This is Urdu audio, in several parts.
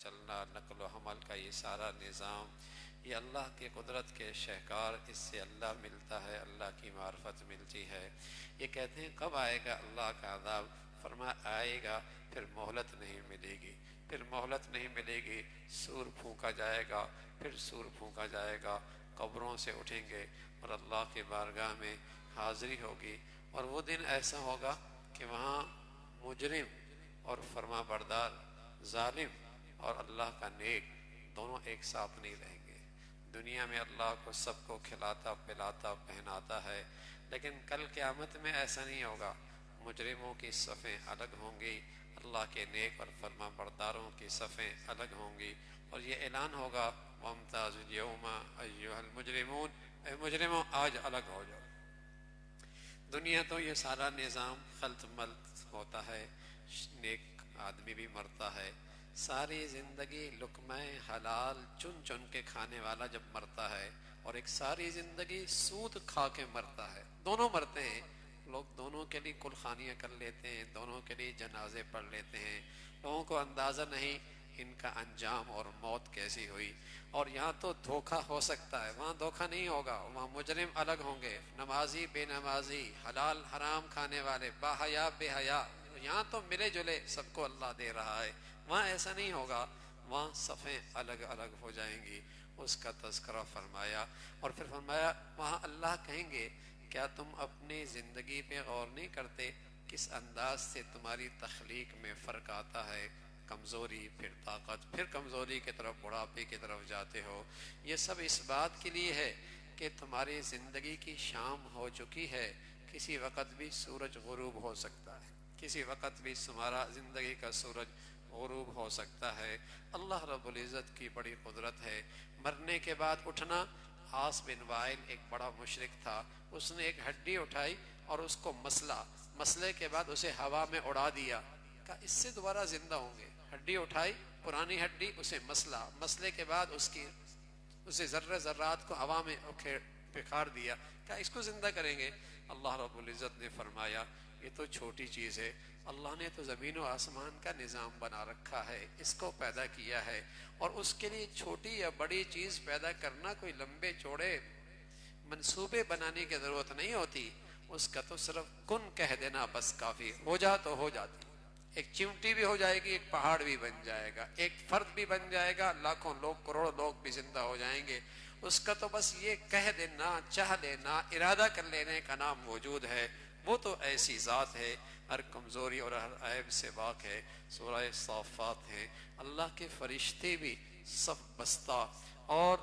چلنا، نقل و حمل کا یہ سارا نظام، یہ اللہ کی قدرت کے شہکار، اس سے اللہ ملتا ہے، اللہ کی معرفت ملتی ہے۔ یہ کہتے ہیں کب آئے گا اللہ کا عذاب؟ فرمایا آئے گا، پھر مہلت نہیں ملے گی، پھر مہلت نہیں ملے گی، سور پھونکا جائے گا، پھر سور پھونکا جائے گا، قبروں سے اٹھیں گے اور اللہ کی بارگاہ میں حاضری ہوگی۔ اور وہ دن ایسا ہوگا کہ وہاں مجرم اور فرما بردار، ظالم اور اللہ کا نیک دونوں ایک ساتھ نہیں رہیں گے۔ دنیا میں اللہ کو سب کو کھلاتا پلاتا پہناتا ہے، لیکن کل قیامت میں ایسا نہیں ہوگا۔ مجرموں کی صفیں الگ ہوں گی، اللہ کے نیک اور فرما برداروں کی صفیں الگ ہوں گی، اور یہ اعلان ہوگا وَامْتَازُوا الْيَوْمَ أَيُّهَا الْمُجْرِمُونَ، اے مجرموں آج الگ ہو جاؤ۔ دنیا تو یہ سارا نظام خلط ملط ہوتا ہے، نیک آدمی بھی مرتا ہے، ساری زندگی لقمہ حلال چن چن کے کھانے والا جب مرتا ہے، اور ایک ساری زندگی سود کھا کے مرتا ہے، دونوں مرتے ہیں لوگ، دونوں کے لیے کل خانیاں کر لیتے ہیں، دونوں کے لیے جنازے پڑھ لیتے ہیں، لوگوں کو اندازہ نہیں ان کا انجام اور موت کیسی ہوئی۔ اور یہاں تو دھوکہ ہو سکتا ہے، وہاں دھوکہ نہیں ہوگا، وہاں مجرم الگ ہوں گے، نمازی بے نمازی، حلال حرام کھانے والے، با حیا بے حیا، یہاں تو ملے جلے سب کو اللہ دے رہا ہے، وہاں ایسا نہیں ہوگا، وہاں صفیں الگ الگ ہو جائیں گی۔ اس کا تذکرہ فرمایا، اور پھر فرمایا وہاں اللہ کہیں گے کیا تم اپنی زندگی پہ غور نہیں کرتے، کس انداز سے تمہاری تخلیق میں فرق آتا ہے، کمزوری پھر طاقت، پھر کمزوری کی طرف بڑھاپے کی طرف جاتے ہو۔ یہ سب اس بات کے لیے ہے کہ تمہاری زندگی کی شام ہو چکی ہے، کسی وقت بھی سورج غروب ہو سکتا ہے، کسی وقت بھی تمہارا زندگی کا سورج غروب ہو سکتا ہے۔ اللہ رب العزت کی بڑی قدرت ہے۔ مرنے کے بعد اٹھنا، عاص بن وائل ایک بڑا مشرک تھا، اس نے ایک ہڈی اٹھائی اور اس کو مسلا، مسلے کے بعد اسے ہوا میں اڑا دیا، کہا اس سے دوبارہ زندہ ہوں گے۔ ہڈی اٹھائی، پرانی ہڈی، اسے مسلا، مسلے کے بعد اسے ذرہ ذرات کو ہوا میں پکھار دیا، کہا اس کو زندہ کریں گے۔ اللہ رب العزت نے فرمایا یہ تو چھوٹی چیز ہے، اللہ نے تو زمین و آسمان کا نظام بنا رکھا ہے، اس کو پیدا کیا ہے، اور اس کے لیے چھوٹی یا بڑی چیز پیدا کرنا کوئی لمبے چوڑے منصوبے بنانے کی ضرورت نہیں ہوتی، اس کا تو صرف کن کہہ دینا بس کافی، ہو جا تو ہو جاتی۔ ایک چمٹی بھی ہو جائے گی، ایک پہاڑ بھی بن جائے گا، ایک فرد بھی بن جائے گا، لاکھوں لوگ کروڑوں لوگ بھی زندہ ہو جائیں گے، اس کا تو بس یہ کہہ دینا، چاہ لینا، ارادہ کر لینے کا نام موجود ہے۔ وہ تو ایسی ذات ہے، ہر کمزوری اور ہر عیب سے پاک ہے۔ سورہ صافات ہے، اللہ کے فرشتے بھی صف بستہ اور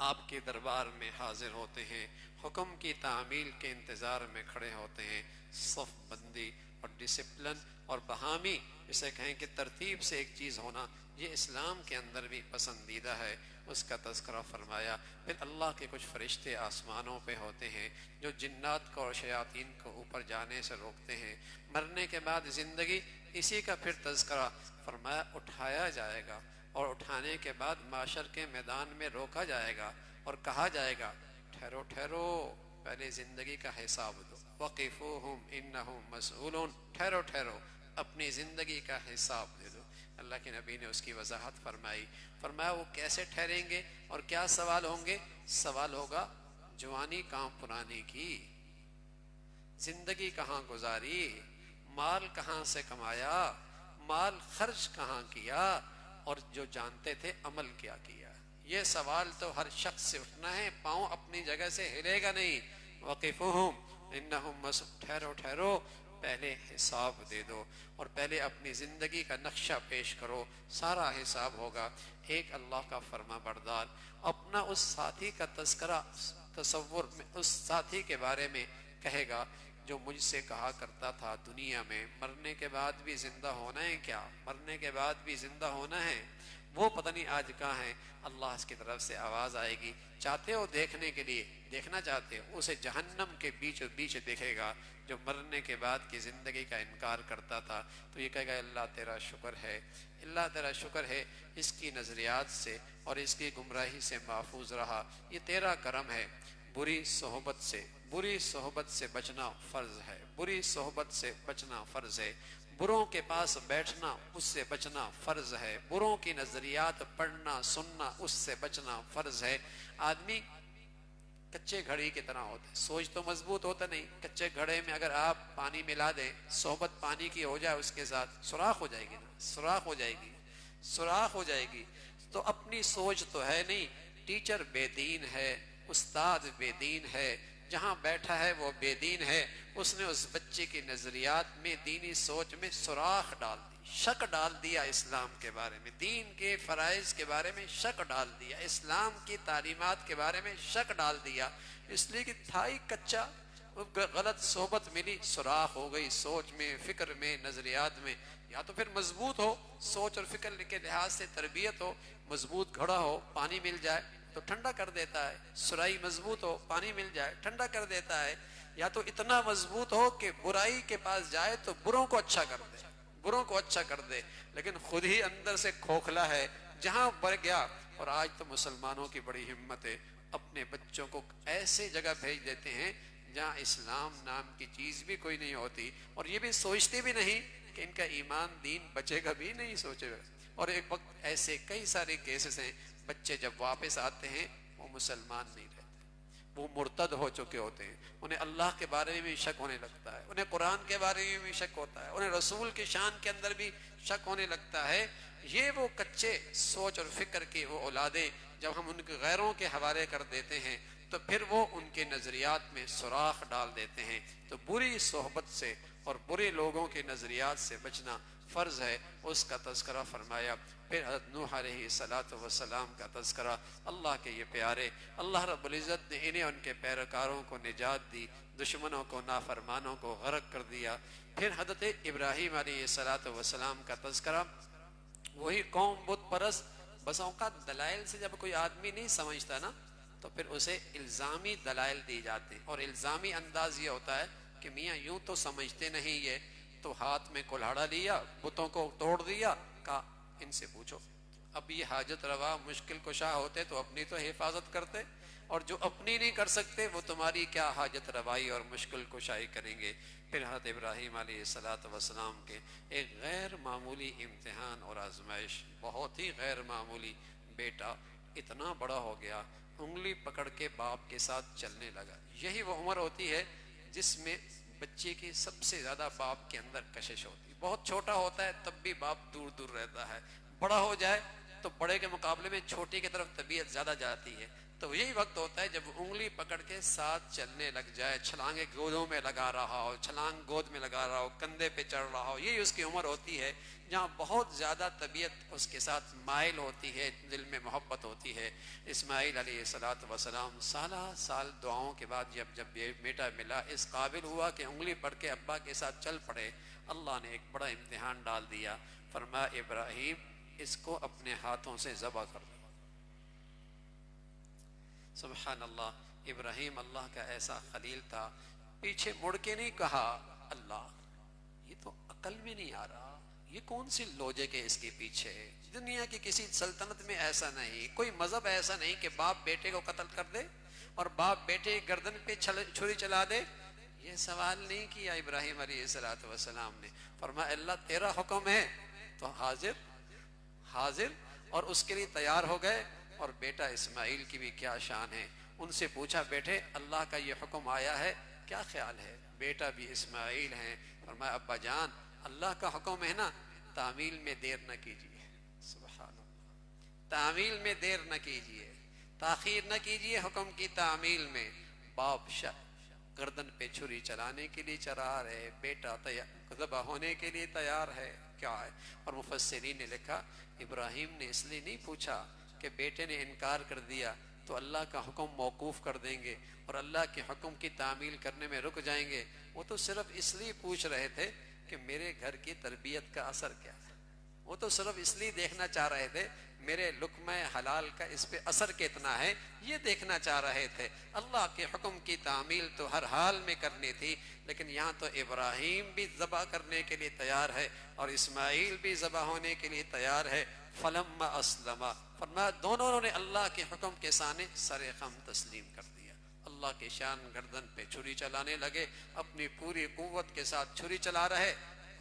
آپ کے دربار میں حاضر ہوتے ہیں، حکم کی تعمیل کے انتظار میں کھڑے ہوتے ہیں۔ صف بندی اور ڈسپلن اور بہامی، اسے کہیں کہ ترتیب سے ایک چیز ہونا، یہ اسلام کے اندر بھی پسندیدہ ہے، اس کا تذکرہ فرمایا۔ پھر اللہ کے کچھ فرشتے آسمانوں پہ ہوتے ہیں جو جنات کو اور شیاطین کو اوپر جانے سے روکتے ہیں۔ مرنے کے بعد زندگی، اسی کا پھر تذکرہ فرمایا، اٹھایا جائے گا، اور اٹھانے کے بعد معاشر کے میدان میں روکا جائے گا اور کہا جائے گا ٹھہرو ٹھہرو، پہلے زندگی کا حساب دو، وقفوہم انہم مسئولون، ٹھہرو ٹھہرو اپنی زندگی کا حساب دے دو۔ اللہ کے نبی نے اس کی وضاحت فرمائی، فرمایا وہ کیسے ٹھہریں گے اور کیا سوال ہوں گے؟ سوال ہوگا جوانی کہاں پرانی کی، زندگی کہاں گزاری، مال کہاں سے کمایا، مال خرچ کہاں کیا، اور جو جانتے تھے عمل کیا کیا۔ یہ سوال تو ہر شخص سے اٹھنا ہے، پاؤں اپنی جگہ سے ہلے گا نہیں۔ وقفوہم انہم ٹھہرو ٹھہرو، پہلے حساب دے دو اور پہلے اپنی زندگی کا نقشہ پیش کرو، سارا حساب ہوگا۔ ایک اللہ کا فرما بردار اپنا اس ساتھی کا تذکرہ تصور میں اس ساتھی کے بارے میں کہے گا جو مجھ سے کہا کرتا تھا دنیا میں مرنے کے بعد بھی زندہ ہونا ہے، کیا مرنے کے بعد بھی زندہ ہونا ہے؟ وہ پتہ نہیں آج کہاں ہے۔ اللہ اس کی طرف سے آواز آئے گی، چاہتے ہو دیکھنے کے لیے، دیکھنا چاہتے ہو؟ اسے جہنم کے بیچ بیچ دیکھے گا جو مرنے کے بعد کی زندگی کا انکار کرتا تھا، تو یہ کہے گا اللہ تیرا شکر ہے، اللہ تیرا شکر ہے، اس کی نظریات سے اور اس کی گمراہی سے محفوظ رہا، یہ تیرا کرم ہے۔ بری صحبت سے بچنا فرض ہے، بری صحبت سے بچنا فرض ہے، بروں کے پاس بیٹھنا اس سے بچنا فرض ہے، بروں کی نظریات پڑھنا سننا اس سے بچنا فرض ہے۔ آدمی کچے گھڑی کی طرح ہوتا ہے، سوچ تو مضبوط ہوتا نہیں، کچے گھڑے میں اگر آپ پانی ملا دیں، صحبت پانی کی ہو جائے اس کے ساتھ، سوراخ ہو جائے گی نا، سوراخ ہو جائے گی، سوراخ ہو جائے گی۔ تو اپنی سوچ تو ہے نہیں، ٹیچر بے دین ہے، استاد بے دین ہے، جہاں بیٹھا ہے وہ بے دین ہے، اس نے اس بچے کی نظریات میں دینی سوچ میں سوراخ ڈال دی، شک ڈال دیا اسلام کے بارے میں، دین کے فرائض کے بارے میں شک ڈال دیا، اسلام کی تعلیمات کے بارے میں شک ڈال دیا، اس لیے کہ تھا ہی کچا، غلط صحبت ملی، سوراخ ہو گئی سوچ میں، فکر میں، نظریات میں۔ یا تو پھر مضبوط ہو، سوچ اور فکر کے لحاظ سے تربیت ہو، مضبوط گھڑا ہو، پانی مل جائے تو ٹھنڈا کر دیتا ہے، سرائی مضبوط ہو، پانی مل جائے ٹھنڈا کر دیتا ہے۔ یا تو اتنا مضبوط ہو کہ برائی کے پاس جائے تو بروں کو اچھا کر دے، بروں کو اچھا کر دے، لیکن خود ہی اندر سے کھوکھلا ہے، جہاں بڑھ گیا۔ اور آج تو مسلمانوں کی بڑی ہمت ہے، اپنے بچوں کو ایسے جگہ بھیج دیتے ہیں جہاں اسلام نام کی چیز بھی کوئی نہیں ہوتی، اور یہ بھی سوچتے بھی نہیں کہ ان کا ایمان دین بچے گا بھی نہیں سوچے گا۔ اور ایک وقت ایسے کئی سارے کیسز ہیں، بچے جب واپس آتے ہیں وہ مسلمان نہیں رہتے، وہ مرتد ہو چکے ہوتے ہیں، انہیں اللہ کے بارے میں بھی شک ہونے لگتا ہے، انہیں قرآن کے بارے میں بھی شک ہوتا ہے، انہیں رسول کی شان کے اندر بھی شک ہونے لگتا ہے۔ یہ وہ کچے سوچ اور فکر کی وہ اولادیں جب ہم ان کے غیروں کے حوالے کر دیتے ہیں تو پھر وہ ان کے نظریات میں سوراخ ڈال دیتے ہیں۔ تو بری صحبت سے اور برے لوگوں کے نظریات سے بچنا فرض ہے، اس کا تذکرہ فرمایا۔ پھر حضرت نوح علیہ السلام کا تذکرہ، اللہ کے یہ پیارے، اللہ رب العزت نے انہیں ان کے پیروکاروں کو نجات دی، دشمنوں کو نافرمانوں کو غرق کر دیا۔ پھر حضرت ابراہیم علیہ السلام کا تذکرہ، وہی قوم بت پرست، بس اوقات دلائل سے جب کوئی آدمی نہیں سمجھتا نا تو پھر اسے الزامی دلائل دی جاتے ہیں، اور الزامی انداز یہ ہوتا ہے کہ میاں یوں تو سمجھتے نہیں، یہ تو ہاتھ میں کلہاڑا لیا، بتوں کو توڑ دیا، کہا ان سے پوچھو۔ اب یہ حاجت روا مشکل کشا ہوتے تو اپنی تو حفاظت کرتے، اور جو اپنی نہیں کر سکتے وہ تمہاری کیا حاجت روائی اور مشکل کشائی کریں گے۔ پھر حضرت ابراہیم علیہ السلام کے ایک غیر معمولی امتحان اور آزمائش، بہت ہی غیر معمولی، بیٹا اتنا بڑا ہو گیا، انگلی پکڑ کے باپ کے ساتھ چلنے لگا۔ یہی وہ عمر ہوتی ہے جس میں بچے کی سب سے زیادہ باپ کے اندر کشش ہوتی ہے، بہت چھوٹا ہوتا ہے تب بھی باپ دور دور رہتا ہے، بڑا ہو جائے تو بڑے کے مقابلے میں چھوٹے کی طرف طبیعت زیادہ جاتی ہے۔ تو یہی وقت ہوتا ہے جب انگلی پکڑ کے ساتھ چلنے لگ جائے، چھلانگیں گودوں میں لگا رہا ہو، چھلانگ گود میں لگا رہا ہو، کندھے پہ چڑھ رہا ہو، یہی اس کی عمر ہوتی ہے جہاں بہت زیادہ طبیعت اس کے ساتھ مائل ہوتی ہے، دل میں محبت ہوتی ہے۔ اسماعیل علیہ السلام سالہ سال دعاؤں کے بعد جب یہ بیٹا ملا، اس قابل ہوا کہ انگلی پڑھ کے ابا کے ساتھ چل پڑے، اللہ نے ایک بڑا امتحان ڈال دیا، فرمایا ابراہیم اس کو اپنے ہاتھوں سے ذبح کر دو۔ سبحان اللہ، ابراہیم اللہ کا ایسا خلیل تھا، پیچھے مڑ کے نہیں کہا اللہ یہ تو عقل میں نہیں آ رہا، یہ کون سی لوجک ہے اس کے پیچھے، دنیا کی کسی سلطنت میں ایسا نہیں، کوئی مذہب ایسا نہیں کہ باپ بیٹے کو قتل کر دے اور باپ بیٹے کی گردن پہ چھری چلا دے۔ یہ سوال نہیں کیا ابراہیم علیہ السلام نے، فرمایا اللہ تیرا حکم ہے تو حاضر، اور اس کے لیے تیار ہو گئے۔ اور بیٹا اسماعیل کی بھی کیا شان ہے، ان سے پوچھا بیٹے اللہ کا یہ حکم آیا ہے کیا خیال ہے؟ بیٹا بھی اسماعیل ہیں، فرمایا ابا جان اللہ کا حکم ہے نا، تعمیل میں دیر نہ کیجیے، سبحان اللہ، تعمیل میں دیر نہ کیجیے، تاخیر نہ کیجیے حکم کی تعمیل میں۔ باپ گردن پہ چھری چلانے کے لیے تیار ہے، بیٹا ذبح ہونے کے لیے تیار ہے، کیا ہے؟ اور مفسرین نے لکھا ابراہیم نے اس لیے نہیں پوچھا کہ بیٹے نے انکار کر دیا تو اللہ کا حکم موقوف کر دیں گے اور اللہ کے حکم کی تعمیل کرنے میں رک جائیں گے، وہ تو صرف اس لیے پوچھ رہے تھے کہ میرے گھر کی تربیت کا اثر کیا ہے، وہ تو صرف اس لیے دیکھنا چاہ رہے تھے میرے لقمہ حلال کا اس پہ اثر کتنا ہے، یہ دیکھنا چاہ رہے تھے۔ اللہ کے حکم کی تعمیل تو ہر حال میں کرنی تھی، لیکن یہاں تو ابراہیم بھی ذبح کرنے کے لیے تیار ہے اور اسماعیل بھی ذبح ہونے کے لیے تیار ہے۔ فلما اسلما، فرمایا دونوں نے اللہ کے حکم کے سامنے سر خم تسلیم کر دیا، اللہ کے شان گردن پہ چھری چلانے لگے، اپنی پوری قوت کے ساتھ چھری چلا رہے۔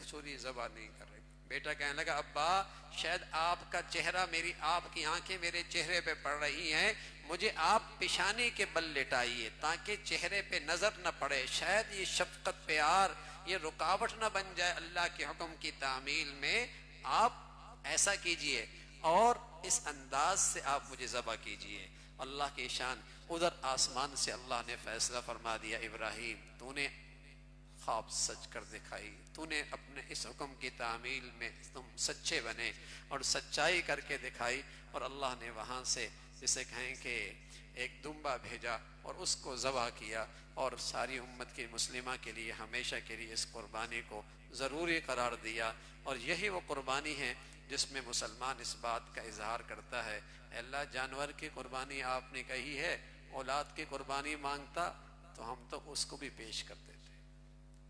چھری ذبح نہیں کر رہے. بیٹا کہنے لگا ابا شاید آپ کا چہرہ آپ کی آنکھیں میرے چہرے پہ پڑ رہی ہیں, مجھے آپ پیشانی کے بل لٹائیے تاکہ چہرے پہ نظر نہ پڑے, شاید یہ شفقت پیار یہ رکاوٹ نہ بن جائے اللہ کے حکم کی تعمیل میں, آپ ایسا کیجئے اور اس انداز سے آپ مجھے ذبح کیجئے. اللہ کی شان. ادھر آسمان سے اللہ نے فیصلہ فرما دیا ابراہیم تو نے خواب سچ کر دکھائی, تو نے اپنے اس حکم کی تعمیل میں تم سچے بنے اور سچائی کر کے دکھائی. اور اللہ نے وہاں سے جسے کہیں کہ ایک دمبا بھیجا اور اس کو ذبح کیا, اور ساری امت کی مسلمہ کے لیے ہمیشہ کے لیے اس قربانی کو ضروری قرار دیا. اور یہی وہ قربانی ہے جس میں مسلمان اس بات کا اظہار کرتا ہے اے اللہ جانور کی قربانی آپ نے کہی ہے, اولاد کی قربانی مانگتا تو ہم تو اس کو بھی پیش کر دیتے,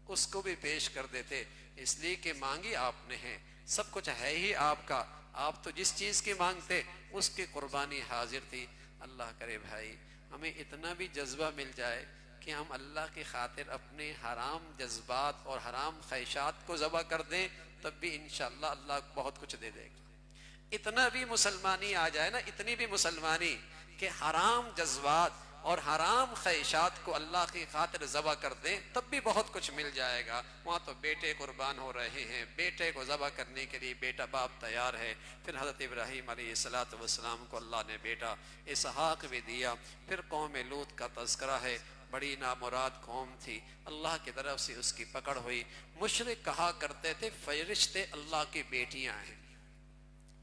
اس کو بھی پیش کر دیتے, اس لیے کہ مانگی آپ نے ہے, سب کچھ ہے ہی آپ کا, آپ تو جس چیز کی مانگتے اس کی قربانی حاضر تھی. اللہ کرے بھائی ہمیں اتنا بھی جذبہ مل جائے کہ ہم اللہ کی خاطر اپنے حرام جذبات اور حرام خواہشات کو ذبح کر دیں, تب بھی انشاءاللہ اللہ بہت کچھ دے دے گا. اتنا بھی مسلمانی آ جائے نا, اتنی بھی مسلمانی کہ حرام جذبات اور حرام خواہشات کو اللہ کی خاطر ذبح کر دیں تب بھی بہت کچھ مل جائے گا. وہاں تو بیٹے قربان ہو رہے ہیں, بیٹے کو ذبح کرنے کے لیے بیٹا باپ تیار ہے. پھر حضرت ابراہیم علیہ السلام کو اللہ نے بیٹا اسحاق بھی دیا. پھر قوم لوط کا تذکرہ ہے, بڑی نامراد قوم تھی, اللہ کی طرف سے اس کی پکڑ ہوئی. مشرک کہا کرتے تھے فرشتے اللہ کی بیٹیاں ہیں,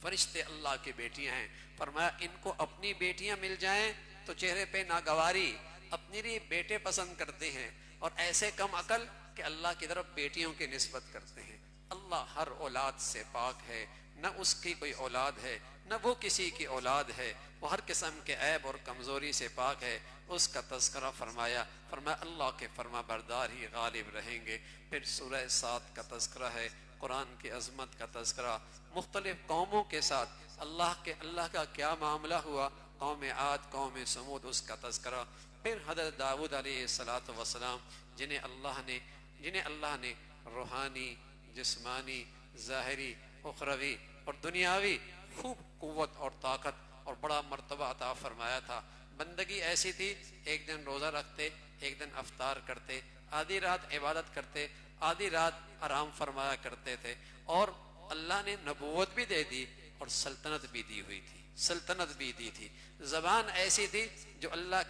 فرشتے اللہ کی بیٹیاں ہیں. فرمایا ان کو اپنی بیٹیاں مل جائیں تو چہرے پہ ناگواری, اپنے لیے بیٹے پسند کرتے ہیں, اور ایسے کم عقل کہ اللہ کی طرف بیٹیوں کی نسبت کرتے ہیں. اللہ ہر اولاد سے پاک ہے, نہ اس کی کوئی اولاد ہے نہ وہ کسی کی اولاد ہے, وہ ہر قسم کے عیب اور کمزوری سے پاک ہے. اس کا تذکرہ فرمایا اللہ کے فرما بردار ہی غالب رہیں گے. پھر سورہ صاد کا تذکرہ ہے, قرآن کی عظمت کا تذکرہ, مختلف قوموں کے ساتھ اللہ کا کیا معاملہ ہوا, قوم عاد قوم سمود, اس کا تذکرہ. پھر حضرت داؤد علیہ السلام جنہیں اللہ نے روحانی جسمانی ظاہری اخروی اور دنیاوی خوب قوت اور طاقت اور بڑا مرتبہ عطا فرمایا تھا. بندگی ایسی تھی, ایک دن روزہ رکھتے, ایک دن افطار کرتے, آدھی رات عبادت کرتے, آدھی رات آرام فرمایا کرتے تھے. اور اللہ نے نبوت بھی دے دی اور سلطنت بھی دی ہوئی تھی, سلطنت بھی دی تھی. زبان ایسی تھی جو اللہ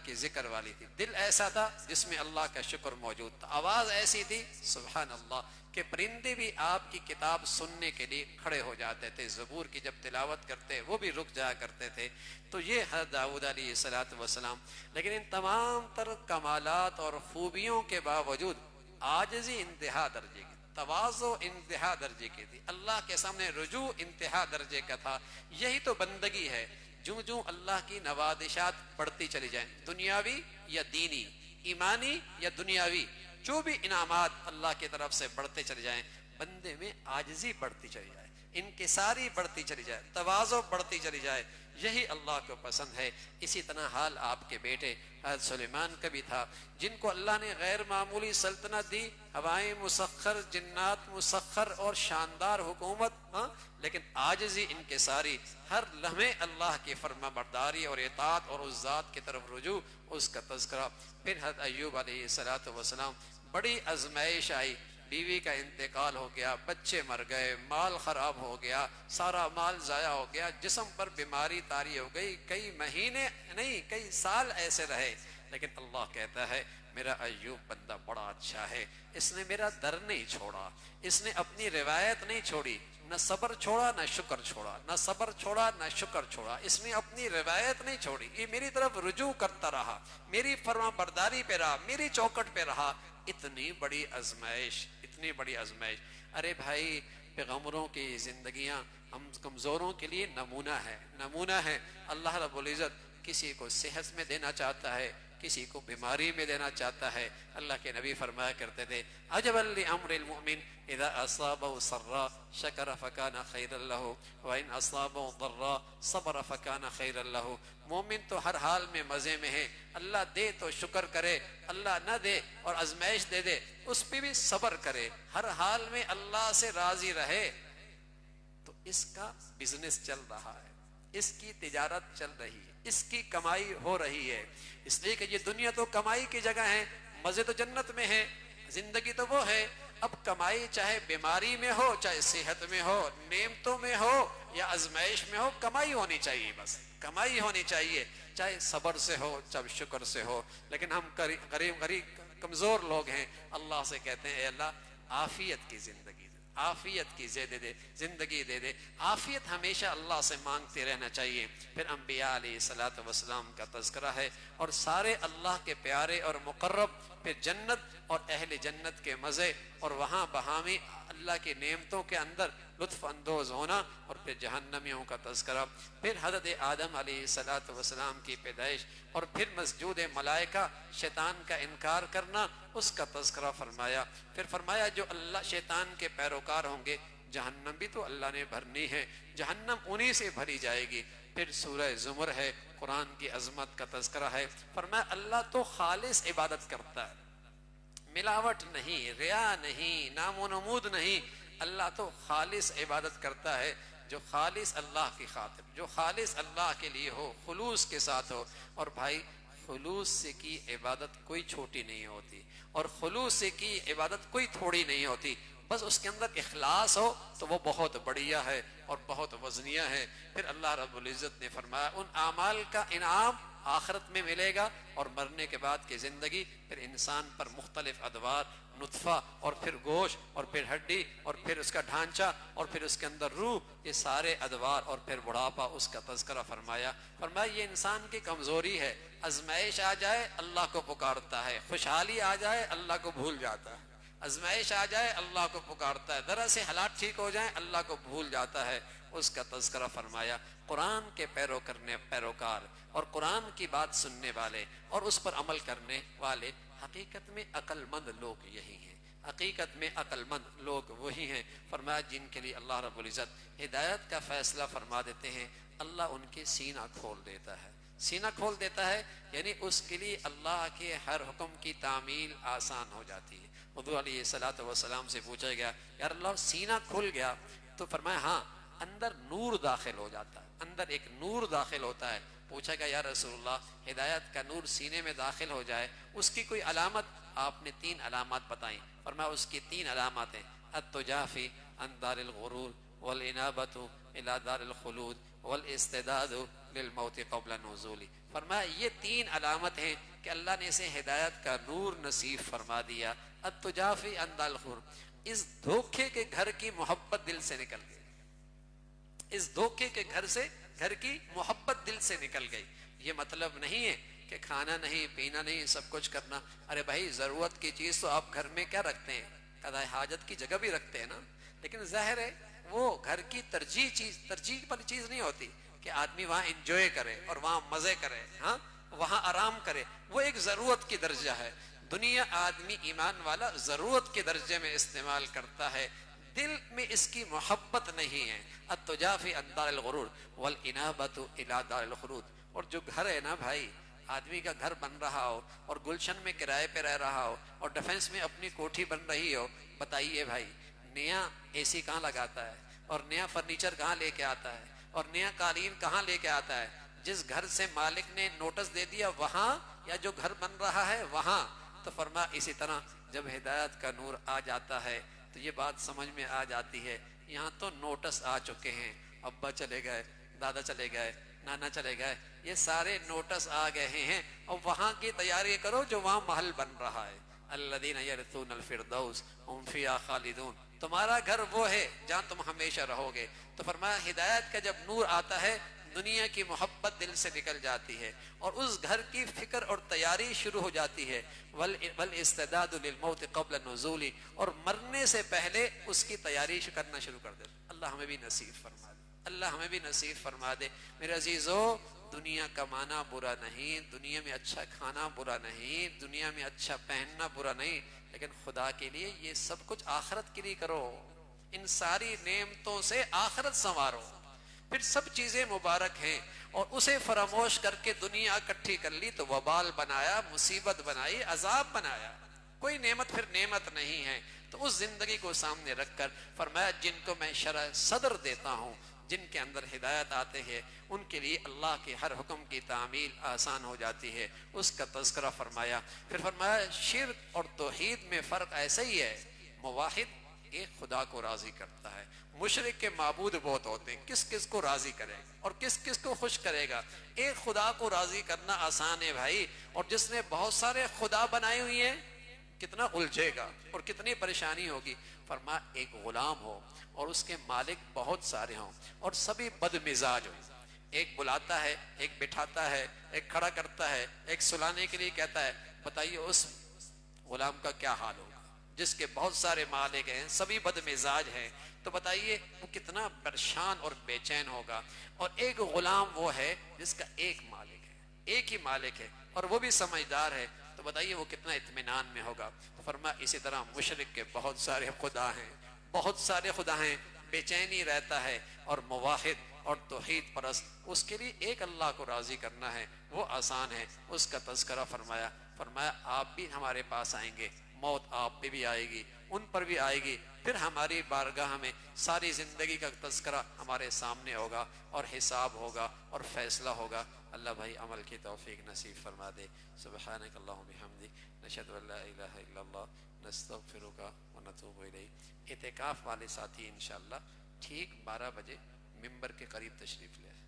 کے ذکر والی تھی, دل ایسا تھا جس میں اللہ کا شکر موجود تھا, آواز ایسی تھی سبحان اللہ کہ پرندے بھی آپ کی کتاب سننے کے لیے کھڑے ہو جاتے تھے. زبور کی جب تلاوت کرتے وہ بھی رک جایا کرتے تھے. تو یہ حضرت داؤد علیہ السلام. لیکن ان تمام تر کمالات اور خوبیوں کے باوجود عاجزی انتہا درجے کی, تواضع انتہا درجے کی تھی, اللہ کے سامنے رجوع انتہا درجے کا تھا. یہی تو بندگی ہے. جو اللہ کی نوازشات بڑھتی چلی جائیں, دنیاوی یا دینی, ایمانی یا دنیاوی, جو بھی انعامات اللہ کی طرف سے بڑھتے چلے جائیں, بندے میں عاجزی بڑھتی چلی جائے, انکساری بڑھتی چلی جائے, تواضع بڑھتی چلی جائے, یہی اللہ کو پسند ہے. اسی طرح حال آپ کے بیٹے حضرت سلیمان کا بھی تھا, جن کو اللہ نے غیر معمولی سلطنت دی, ہوائیں مسخر, جنات مسخر اور شاندار حکومت, لیکن عاجزی انکساری, ہر لمحے اللہ کی فرما برداری اور اطاعت اور اس ذات کی طرف رجوع, اس کا تذکرہ. پھر حضرت ایوب علیہ السلام, بڑی آزمائش آئی, بیوی کا انتقال ہو گیا, بچے مر گئے, مال خراب ہو گیا, سارا مال ضائع ہو گیا, جسم پر بیماری طاری ہو گئی, کئی مہینے نہیں کئی سال ایسے رہے. لیکن اللہ کہتا ہے میرا ایوب بندہ بڑا اچھا ہے, اس نے میرا در نہیں چھوڑا, اس نے اپنی روایت نہیں چھوڑی, نہ صبر چھوڑا نہ شکر چھوڑا, نہ صبر چھوڑا نہ شکر چھوڑا, اس نے اپنی روایت نہیں چھوڑی, یہ میری طرف رجوع کرتا رہا, میری فرما برداری پہ رہا, میری چوکٹ پہ رہا. اتنی بڑی آزمائش, اتنی بڑی آزمائش. ارے بھائی پیغمبروں کی زندگیاں ہم کمزوروں کے لیے نمونہ ہے, نمونہ ہے. اللہ رب العزت کسی کو صحت میں دینا چاہتا ہے, کسی کو بیماری میں دینا چاہتا ہے۔ اللہ کے نبی فرمایا کرتے تھے عجبا لامر المؤمن اذا اصابه سراء شکر فکان خیرا له وان اصابه ضراء صبر فکان خیرا له۔ مومن تو ہر حال میں مزے میں ہے، اللہ دے تو شکر کرے، اللہ نہ دے اور آزمائش دے دے اس پہ بھی صبر کرے، ہر حال میں اللہ سے راضی رہے۔ تو اس کا بزنس چل رہا ہے، اس کی تجارت چل رہی ہے، اس کی کمائی ہو رہی ہے، اس لیے کہ یہ دنیا تو کمائی کی جگہ ہے، مزے تو جنت میں ہے، زندگی تو وہ ہے۔ اب کمائی چاہے بیماری میں ہو، چاہے صحت میں ہو، نعمتوں میں ہو یا آزمائش میں ہو، کمائی ہونی چاہیے، بس کمائی ہونی چاہیے، چاہے صبر سے ہو چاہے شکر سے ہو۔ لیکن ہم غریب کمزور لوگ ہیں، اللہ سے کہتے ہیں اے اللہ عافیت کی زندگی دے، عافیت کی زندگی دے دے۔ عافیت ہمیشہ اللہ سے مانگتے رہنا چاہیے۔ پھر انبیاء علیہ الصلوۃ والسلام کا تذکرہ ہے اور سارے اللہ کے پیارے اور مقرب، پھر جنت اور اہل جنت کے مزے اور وہاں بہامی اللہ کی نعمتوں کے اندر لطف اندوز ہونا، اور پھر جہنمیوں کا تذکرہ، پھر حضرت آدم علیہ الصلوۃ والسلام کی پیدائش، اور پھر مسجود ملائکہ شیطان کا انکار کرنا، اس کا تذکرہ فرمایا۔ پھر فرمایا جو اللہ شیطان کے پیروکار ہوں گے جہنم بھی تو اللہ نے بھرنی ہے، جہنم انہی سے بھری جائے گی۔ پھر سورہ زمر ہے، قرآن کی عظمت کا تذکرہ ہے۔ فرمایا اللہ تو خالص عبادت کرتا ہے، ملاوٹ نہیں، ریا نہیں، نام و نمود نہیں، اللہ تو خالص عبادت کرتا ہے، جو خالص اللہ کی خاطر، جو خالص اللہ کے لیے ہو، خلوص کے ساتھ ہو۔ اور بھائی خلوص سے کی عبادت کوئی چھوٹی نہیں ہوتی، اور خلوص سے کی عبادت کوئی تھوڑی نہیں ہوتی، بس اس کے اندر اخلاص ہو تو وہ بہت بڑھیا ہے اور بہت وزنیہ ہے۔ پھر اللہ رب العزت نے فرمایا ان اعمال کا انعام آخرت میں ملے گا، اور مرنے کے بعد کی زندگی پھر انسان پر مختلف ادوار، نطفہ اور پھر گوشت اور پھر ہڈی اور پھر اس کا ڈھانچہ اور پھر اس کے اندر روح، یہ سارے ادوار، اور پھر بڑھاپا، اس کا تذکرہ فرمایا۔ فرمایا یہ انسان کی کمزوری ہے، آزمائش آ جائے اللہ کو پکارتا ہے، خوشحالی آ جائے اللہ کو بھول جاتا ہے، آزمائش آ جائے اللہ کو پکارتا ہے، ذرا سے حالات ٹھیک ہو جائیں اللہ کو بھول جاتا ہے، اس کا تذکرہ فرمایا۔ قرآن کے پیروکار اور قرآن کی بات سننے والے اور اس پر عمل کرنے والے حقیقت میں عقل مند لوگ یہی ہیں، حقیقت میں عقل مند لوگ وہی ہیں۔ فرمایا جن کے لیے اللہ رب العزت ہدایت کا فیصلہ فرما دیتے ہیں، اللہ ان کے سینہ کھول دیتا ہے، سینہ کھول دیتا ہے، یعنی اس کے لیے اللہ کے ہر حکم کی تعمیل آسان ہو جاتی ہے۔ حضور علیہ الصلوۃ والسلام سے پوچھا گیا یا اللہ سینہ کھل گیا، تو فرمایا ہاں اندر نور داخل ہو جاتا ہے، اندر ایک نور داخل ہوتا ہے۔ پوچھا گیا یا رسول اللہ ہدایت کا نور سینے میں داخل ہو جائے اس کی کوئی علامت؟ آپ نے 3 علامات بتائیں۔ فرمایا اس کی 3 علامات ہیں، التجافی عن دار الغرور والانابۃ الی دار الخلود والاستعداد للموت قبل نزول۔ فرمایا یہ 3 علامت ہیں کہ اللہ نے اسے ہدایت کا نور نصیب فرما دیا۔ التجافی عن دار الغرور، اس دھوکے کے گھر کی محبت دل سے نکل گئی، اس دھوکے کے گھر سے گھر کی محبت دل سے نکل گئی۔ یہ مطلب نہیں ہے کہ کھانا نہیں، پینا نہیں، سب کچھ کرنا۔ ارے بھائی ضرورت کی چیز تو آپ گھر میں کیا رکھتے ہیں؟ قضاء حاجت کی جگہ بھی رکھتے ہیں نا، لیکن ظاہر ہے وہ گھر کی ترجیح والی چیز نہیں ہوتی کہ آدمی وہاں انجوائے کرے اور وہاں مزے کرے، ہاں وہاں آرام کرے، وہ ایک ضرورت کی درجہ ہے۔ دنیا آدمی ایمان والا ضرورت کے درجے میں استعمال کرتا ہے، دل میں اس کی محبت نہیں ہے۔ التجافی عن دار الغرور والانابۃ الی دار الخلود۔ اور جو گھر ہے نا بھائی، آدمی کا گھر بن رہا ہو اور گلشن میں کرائے پہ رہ رہا ہو اور ڈیفنس میں اپنی کوٹھی بن رہی ہو، بتائیے بھائی نیا اے سی کہاں لگاتا ہے، اور نیا فرنیچر کہاں لے کے آتا ہے، اور نیا قالین کہاں لے کے آتا ہے؟ جس گھر سے مالک نے نوٹس دے دیا وہاں، یا جو گھر بن رہا ہے وہاں۔ تو فرما اسی طرح جب ہدایت کا نور آ جاتا ہے تو یہ بات سمجھ میں آ جاتی ہے، یہاں تو نوٹس آ چکے ہیں، ابا چلے گئے، دادا چلے گئے، نانا چلے گئے، یہ سارے نوٹس آ گئے ہیں، اور وہاں کی تیاری کرو جو وہاں محل بن رہا ہے۔ الذین یرثون الفردوس هم فیہا خالدون، تمہارا گھر وہ ہے جہاں تم ہمیشہ رہو گے۔ تو فرمایا ہدایت کا جب نور آتا ہے دنیا کی محبت دل سے نکل جاتی ہے اور اس گھر کی فکر اور تیاری شروع ہو جاتی ہے۔ والاستعداد للموت قبل نزول، اور مرنے سے پہلے اس کی تیاری کرنا شروع کر دے۔ اللہ ہمیں بھی نصیب فرما دے، اللہ ہمیں بھی نصیب فرما دے۔ میرے عزیزو دنیا کمانا برا نہیں، دنیا میں اچھا کھانا برا نہیں، دنیا میں اچھا پہننا برا نہیں، لیکن خدا کے لیے یہ سب کچھ آخرت کے لیے کرو، ان ساری نعمتوں سے آخرت سنوارو، پھر سب چیزیں مبارک ہیں۔ اور اسے فراموش کر کے دنیا اکٹھی کر لی تو وبال بنایا، مصیبت بنائی، عذاب بنایا، کوئی نعمت پھر نعمت نہیں ہے۔ تو اس زندگی کو سامنے رکھ کر فرمایا جن کو میں شرح صدر دیتا ہوں، جن کے اندر ہدایت آتے ہیں، ان کے لیے اللہ کے ہر حکم کی تعمیل آسان ہو جاتی ہے، اس کا تذکرہ فرمایا۔ پھر فرمایا شرک اور توحید میں فرق ایسا ہی ہے، موحد ایک خدا کو راضی کرتا ہے، مشرک کے معبود بہت ہوتے ہیں، کس کس کو راضی کرے گا اور کس کس کو خوش کرے گا؟ ایک خدا کو راضی کرنا آسان ہے بھائی، اور جس نے بہت سارے خدا بنائے ہوئی ہیں کتنا الجھے گا اور کتنی پریشانی ہوگی۔ فرمایا ایک غلام ہو اور اس کے مالک بہت سارے ہوں اور سبھی بد مزاج ہوں، ایک بلاتا ہے، ایک بٹھاتا ہے، ایک کھڑا کرتا ہے، ایک سلانے کے لیے کہتا ہے، بتائیے اس غلام کا کیا حال ہوگا جس کے بہت سارے مالک ہیں، سبھی بد مزاج ہیں، تو بتائیے وہ کتنا پریشان اور بے چین ہوگا۔ اور ایک غلام وہ ہے جس کا ایک مالک ہے، ایک ہی مالک ہے اور وہ بھی سمجھدار ہے، تو بتائیے وہ کتنا اطمینان میں ہوگا۔ تو فرمایا اسی طرح مشرک کے بہت سارے خدا ہیں، بہت سارے خدا ہیں، بے چینی رہتا ہے، اور موحد اور توحید پرست اس کے لیے ایک اللہ کو راضی کرنا ہے، وہ آسان ہے، اس کا تذکرہ فرمایا۔ فرمایا آپ بھی ہمارے پاس آئیں گے، موت آپ پہ بھی آئے گی، ان پر بھی آئے گی، پھر ہماری بارگاہ میں ساری زندگی کا تذکرہ ہمارے سامنے ہوگا اور حساب ہوگا اور فیصلہ ہوگا۔ اللہ بھائی عمل کی توفیق نصیب فرما دے۔ سبحانک اللہم بحمدک، نشہد ان لا الہ الا اللہ، نستغفرک ونتوب الیک۔ اعتکاف والے ساتھی انشاءاللہ ٹھیک 12 بجے ممبر کے قریب تشریف لے آئے۔